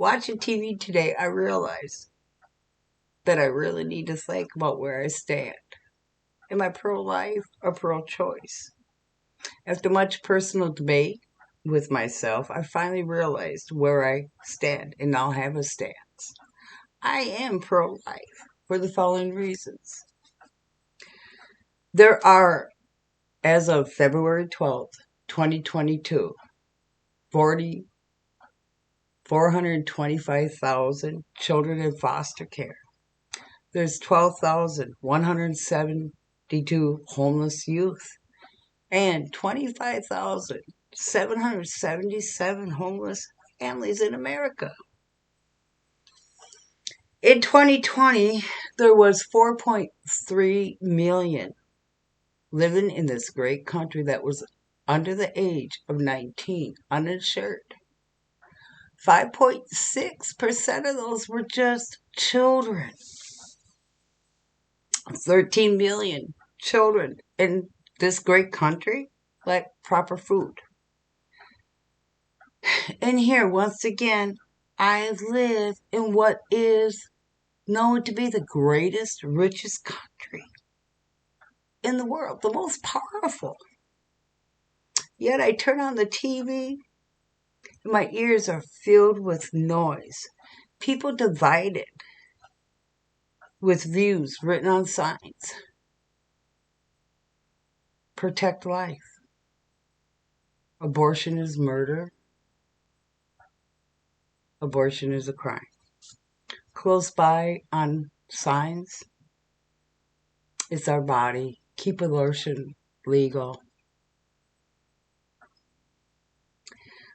Watching TV today, I realized that I really need to think about where I stand. Am I pro-life or pro-choice? After much personal debate with myself, I finally realized where I stand and now have a stance. I am pro-life for the following reasons. There are, as of February 12th, 2022, 425,000 children in foster care. There's 12,172 homeless youth and 25,777 homeless families in America. In 2020, there was 4.3 million living in this great country that was under the age of 19, uninsured. 5.6% of those were just children. 13 million children in this great country lack proper food. And here, once again, I live in what is known to be the greatest, richest country in the world, the most powerful. Yet I turn on the TV and my ears are filled with noise. People divided with views written on signs. Protect life. Abortion is murder. Abortion is a crime. Close by on signs, it's our body. Keep abortion legal.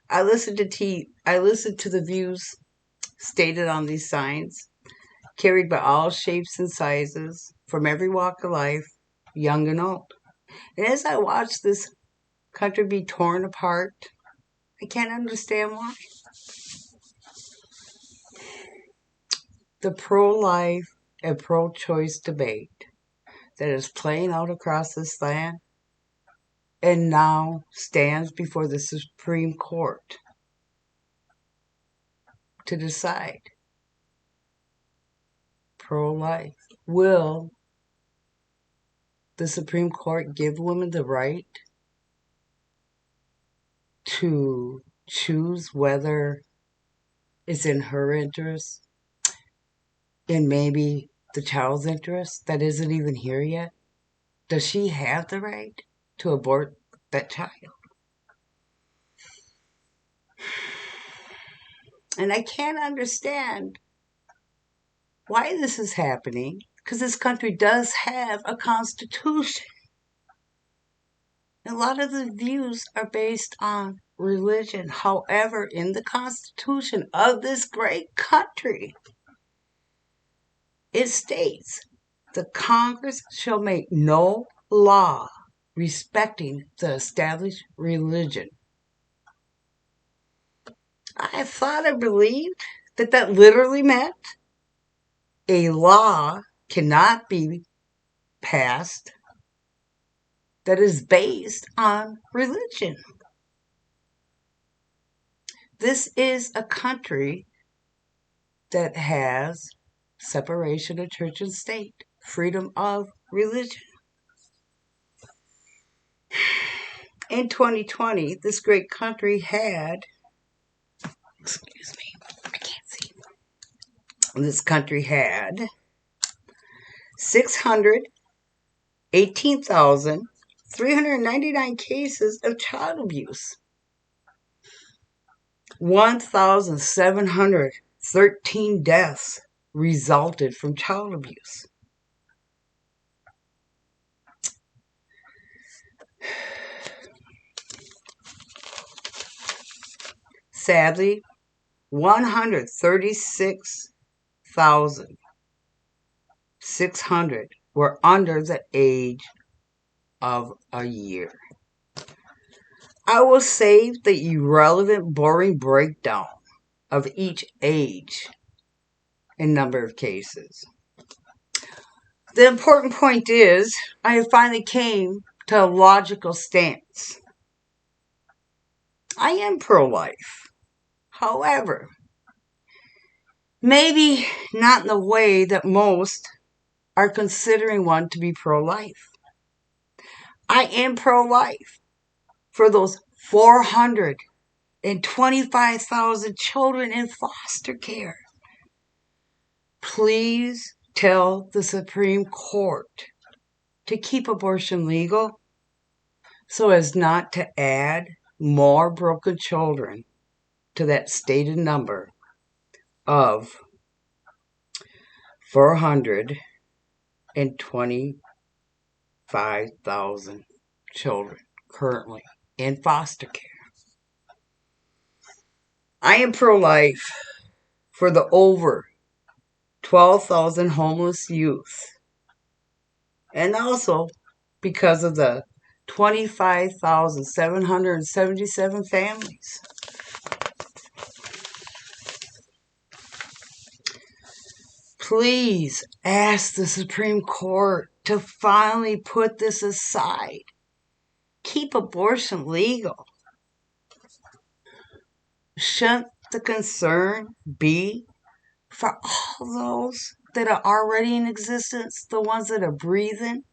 I listen to the views stated on these signs, carried by all shapes and sizes, from every walk of life, young and old. And as I watch this country be torn apart, I can't understand why. The pro-life and pro-choice debate that is playing out across this land and now stands before the Supreme Court to decide. Pro-life. Will the Supreme Court give women the right to choose whether it's in her interest and maybe the child's interest that isn't even here yet? Does she have the right to abort that child? And I can't understand why this is happening, because this country does have a constitution. A lot of the views are based on religion. However, in the Constitution of this great country, it states, the Congress shall make no law respecting the established religion. I thought I believed that literally meant a law cannot be passed that is based on religion. This is a country that has separation of church and state, freedom of religion. In 2020, this great country had, this country had 618,399 cases of child abuse. 1,713 deaths resulted from child abuse. Sadly, 136,600 were under the age of a year. I will save the irrelevant, boring breakdown of each age and number of cases. The important point is, I finally came to a logical stance. I am pro-life. However, Maybe not in the way that most are considering one to be pro-life. I am pro-life for those 425,000 children in foster care. Please tell the Supreme Court to keep abortion legal so as not to add more broken children to that stated number of 425,000 children currently in foster care. I am pro-life for the over 12,000 homeless youth, and also because of the 25,777 families. Please ask the Supreme Court to finally put this aside. Keep abortion legal. Shouldn't the concern be for all those that are already in existence, the ones that are breathing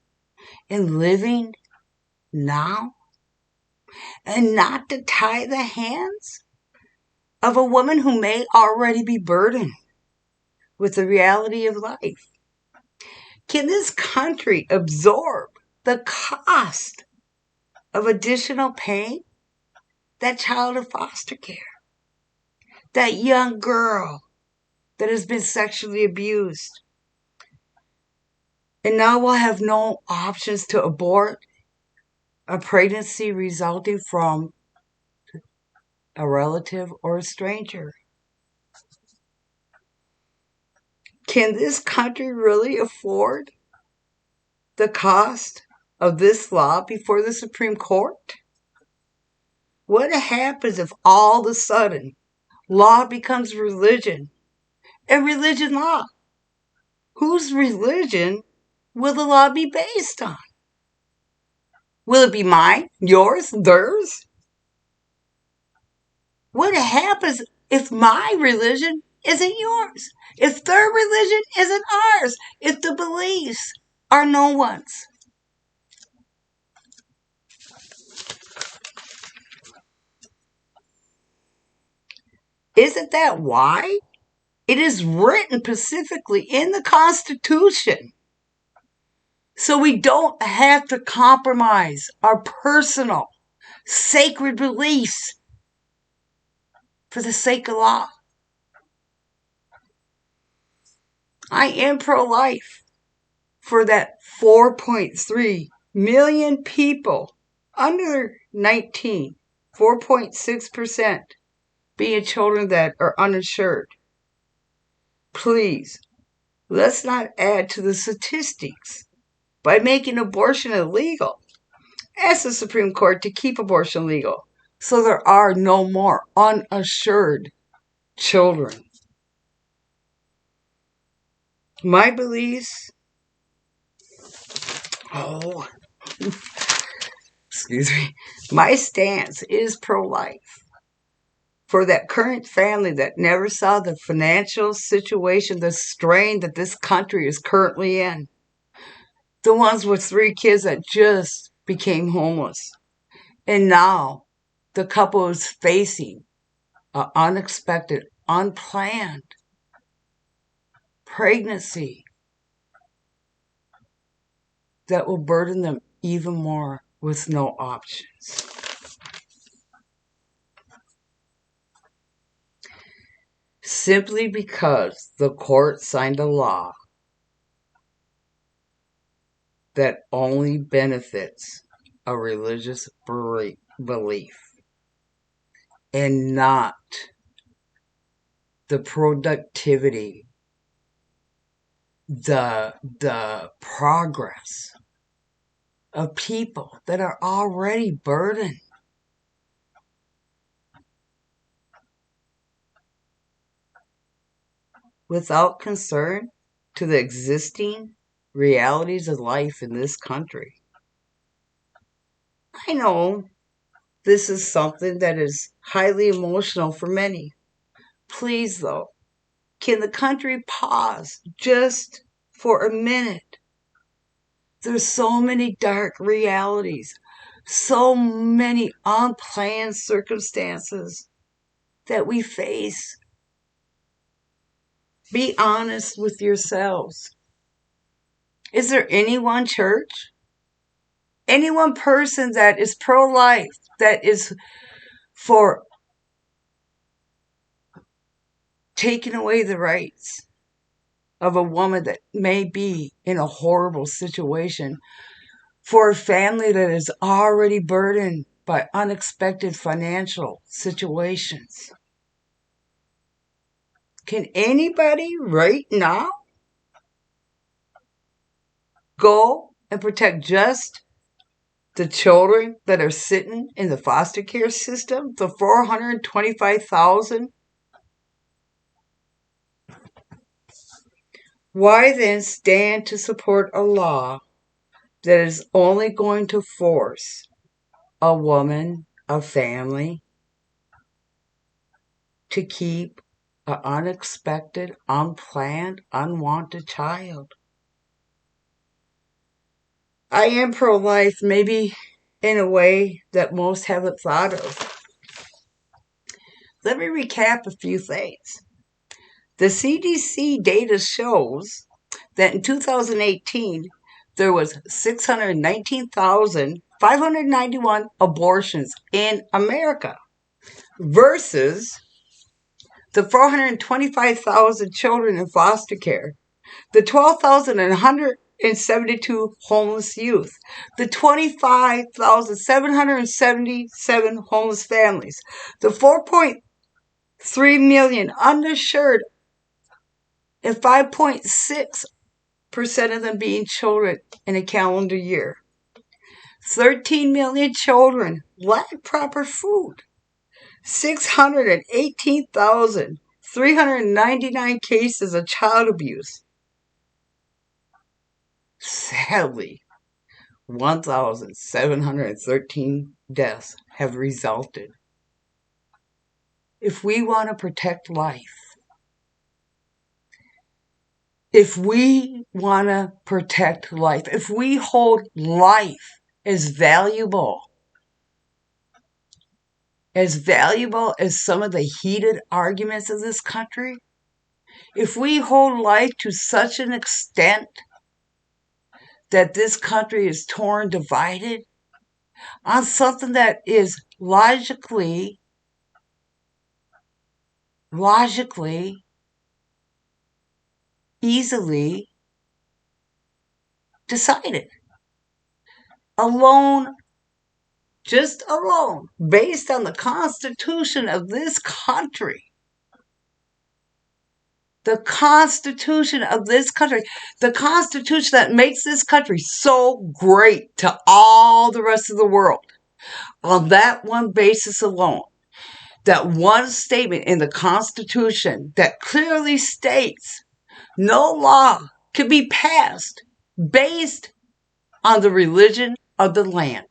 and living now, and not to tie the hands of a woman who may already be burdened with the reality of life? Can this country absorb the cost of additional pain? That child in foster care, that young girl that has been sexually abused, and now will have no options to abort a pregnancy resulting from a relative or a stranger. Can this country really afford the cost of this law before the Supreme Court? What happens if all of a sudden law becomes religion and religion law? Whose religion will the law be based on? Will it be mine, yours, theirs? What happens if my religion isn't yours? If their religion isn't ours? If the beliefs are no one's? Isn't that why it is written specifically in the Constitution? So we don't have to compromise our personal, sacred beliefs for the sake of law. I am pro-life for that 4.3 million people under 19, 4.6% being children that are uninsured. Please, let's not add to the statistics by making abortion illegal. Ask the Supreme Court to keep abortion legal so there are no more uninsured children. My beliefs, excuse me, my stance is pro-life for that current family that never saw the financial situation, the strain that this country is currently in. The ones with 3 kids that just became homeless. And now the couple is facing an unexpected, unplanned pregnancy that will burden them even more with no options. Simply because the court signed a law that only benefits a religious belief and not the productivity, the progress of people that are already burdened. Without concern to the existing realities of life in this country. I know this is something that is highly emotional for many. Please, though, Can the country pause just for a minute? There's so many dark realities, so many unplanned circumstances that we face. Be honest with yourselves. Is there any one church, any one person that is pro-life, that is for taking away the rights of a woman that may be in a horrible situation, for a family that is already burdened by unexpected financial situations? Can anybody right now go and protect just the children that are sitting in the foster care system, the 425,000? Why then stand to support a law that is only going to force a woman, a family, to keep an unexpected, unplanned, unwanted child? I am pro-life, maybe in a way that most haven't thought of. Let me recap a few things. The CDC data shows that in 2018, there was 619,591 abortions in America versus the 425,000 children in foster care, the 12,172 homeless youth, the 25,777 homeless families, the 4.3 million underinsured, and 5.6% of them being children in a calendar year. 13 million children lack proper food. 618,399 cases of child abuse. Sadly, 1,713 deaths have resulted. If we want to protect life, if we hold life as valuable as some of the heated arguments of this country, if we hold life to such an extent that this country is torn, divided on something that is logically easily decided, just alone, based on the Constitution of this country. The Constitution of this country. The Constitution that makes this country so great to all the rest of the world. On that one basis alone, that one statement in the Constitution that clearly states no law can be passed based on the religion of the land.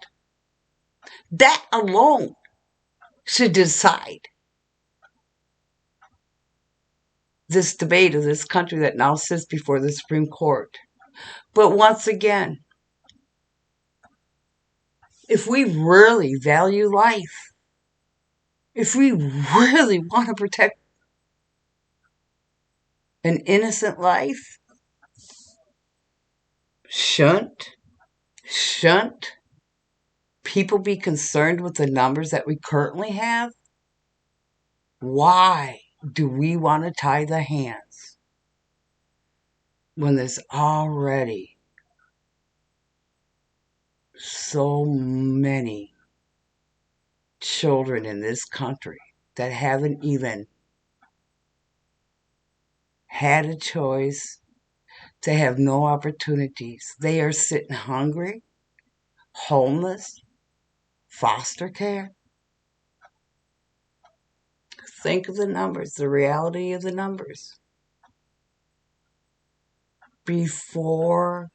That alone should decide this debate of this country that now sits before the Supreme Court. But once again, if we really value life, if we really want to protect an innocent life, shouldn't people be concerned with the numbers that we currently have? Why do we want to tie the hands when there's already so many children in this country that haven't even had a choice? They have no opportunities. They are sitting hungry, homeless, foster care. Think of the numbers, the reality of the numbers. Before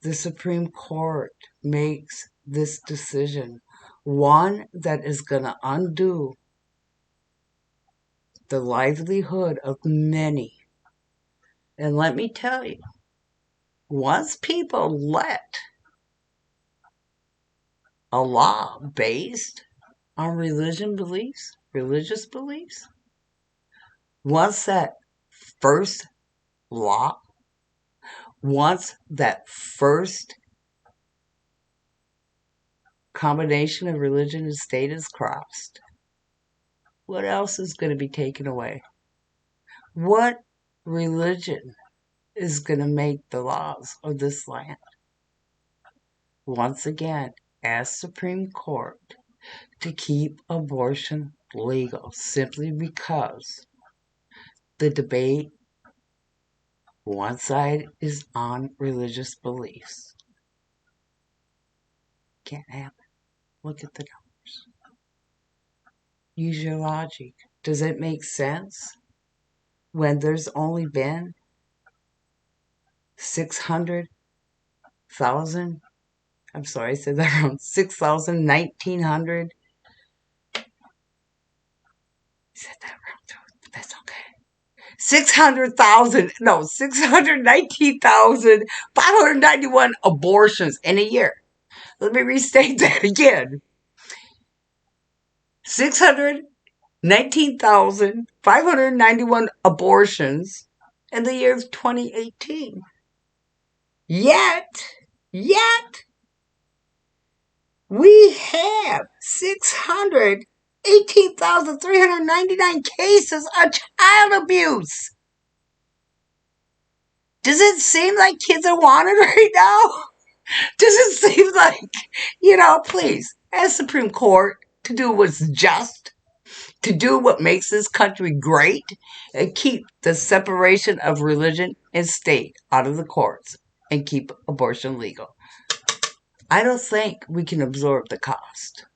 the Supreme Court makes this decision, one that is going to undo the livelihood of many And let me tell you, once people let a law based on religious beliefs, once that first law, once that first combination of religion and state is crossed, what else is going to be taken away? What religion is going to make the laws of this land? Once again, ask Supreme Court to keep abortion legal simply because the debate, one side is on religious beliefs. Can't happen. Look at the numbers. Use your logic. Does it make sense when there's only been 600,000? I'm sorry, I said that wrong. 6,000, 1,900. I said that wrong too, but that's okay. 619,591 abortions in a year. Let me restate that again. 619,591 abortions in the year of 2018. Yet, we have 618,399 cases of child abuse. Does it seem like kids are wanted right now? Does it seem like, please, ask Supreme Court to do what's just, to do what makes this country great, and keep the separation of religion and state out of the courts and keep abortion legal. I don't think we can absorb the cost.